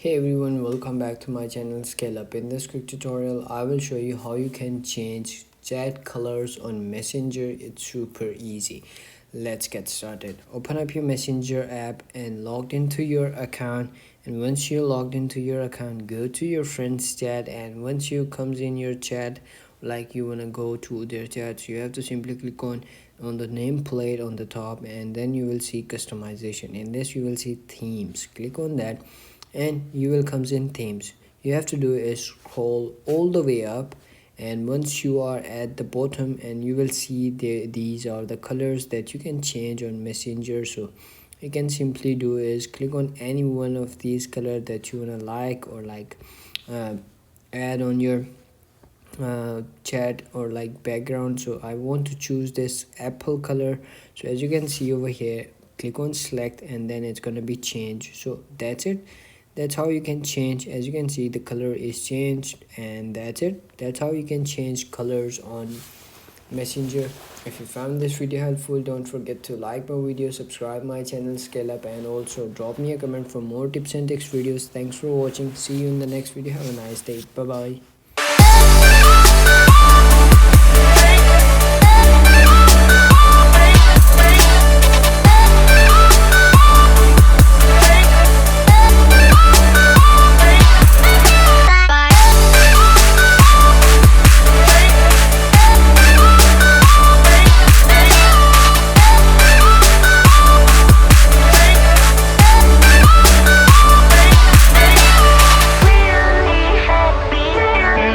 Hey everyone, welcome back to my channel Scale Up. In this quick tutorial I will show you how you can change chat colors on Messenger. It's super easy. Let's get started. Open up your Messenger app and logged into your account, and once you're logged into your account, go to your friends chat, and once you comes in your chat, like you want to go to their chats, you have to simply click on the nameplate on the top, and then you will see customization. In this you will see themes. Click on that and you will comes in themes. You have to do is scroll all the way up, and once you are at the bottom, and you will see these are the colors that you can change on Messenger. So you can simply do is click on any one of these color that you want to like, or uh, add on your chat, or like background. So I want to choose this apple color. So as you can see over here, click on select, and then it's gonna be changed. So that's it. That's how you can change. As you can see, the color is changed, and that's it. That's how you can change colors on Messenger. If you found this video helpful, don't forget to like my video, subscribe my channel Scale Up, and also drop me a comment for more tips and tricks videos. Thanks for watching. See you in the next video. Have a nice day. Bye bye.